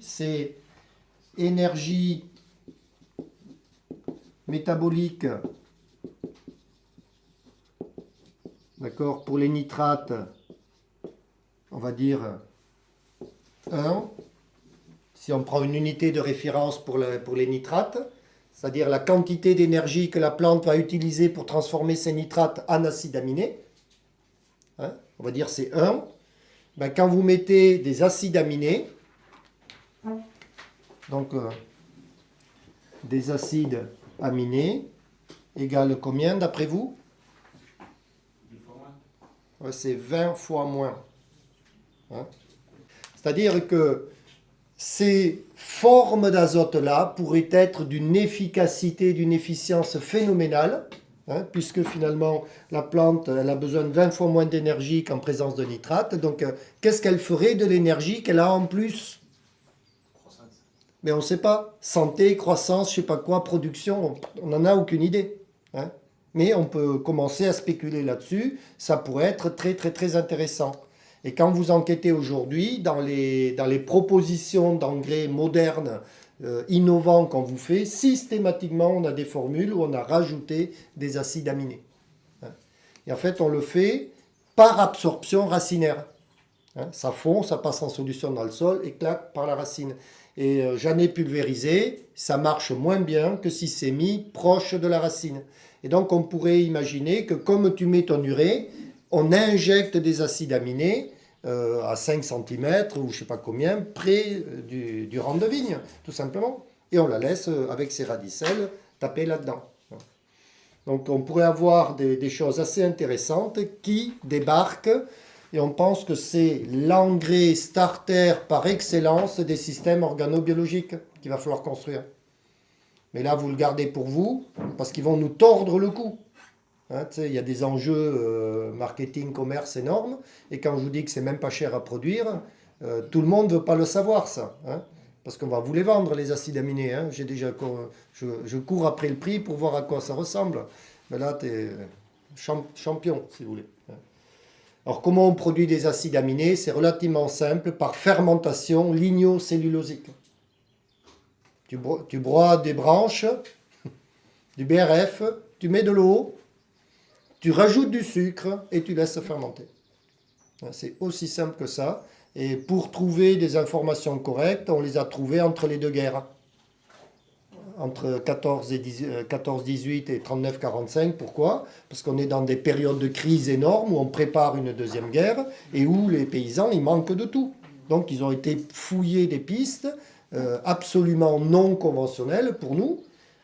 c'est énergie métabolique, d'accord, pour les nitrates, on va dire 1. Si on prend une unité de référence pour les nitrates, c'est-à-dire la quantité d'énergie que la plante va utiliser pour transformer ces nitrates en acides aminés, hein, on va dire c'est 1. Ben, quand vous mettez des acides aminés, donc des acides aminés égale combien d'après vous? Ouais, c'est 20 fois moins. Hein? C'est-à-dire que ces formes d'azote-là pourraient être d'une efficacité, d'une efficience phénoménale, hein, puisque finalement la plante elle a besoin de 20 fois moins d'énergie qu'en présence de nitrate. Donc qu'est-ce qu'elle ferait de l'énergie qu'elle a en plus? Mais on ne sait pas. Santé, croissance, je ne sais pas quoi, production, on n'en a aucune idée. Hein. Mais on peut commencer à spéculer là-dessus. Ça pourrait être très très très intéressant. Et quand vous enquêtez aujourd'hui dans les propositions d'engrais modernes, innovants qu'on vous fait, systématiquement on a des formules où on a rajouté des acides aminés. Hein. Et en fait on le fait par absorption racinaire. Hein. Ça fond, ça passe en solution dans le sol et claque par la racine. Et j'en ai pulvérisé, ça marche moins bien que si c'est mis proche de la racine. Et donc on pourrait imaginer que comme tu mets ton urée, on injecte des acides aminés à 5 cm ou je ne sais pas combien, près du rang de vigne, tout simplement. Et on la laisse avec ses radicelles taper là-dedans. Donc on pourrait avoir des choses assez intéressantes qui débarquent et on pense que c'est l'engrais starter par excellence des systèmes organobiologiques qu'il va falloir construire. Mais là, vous le gardez pour vous, parce qu'ils vont nous tordre le cou. Hein, il y a des enjeux marketing, commerce énormes, et quand je vous dis que c'est même pas cher à produire, tout le monde ne veut pas le savoir, ça. Hein, parce qu'on va vous les vendre, les acides aminés. Hein. Je cours après le prix pour voir à quoi ça ressemble. Mais là, tu es champion, si vous voulez. Alors, comment on produit des acides aminés? C'est relativement simple, par fermentation lignocellulosique. Tu broies des branches, du BRF, tu mets de l'eau, tu rajoutes du sucre et tu laisses fermenter. C'est aussi simple que ça. Et pour trouver des informations correctes, on les a trouvées entre les deux guerres. Entre 14-18 et 39-45. Pourquoi? Parce qu'on est dans des périodes de crise énormes où on prépare une deuxième guerre et où les paysans, ils manquent de tout. Donc ils ont été fouillés des pistes absolument non conventionnelles pour nous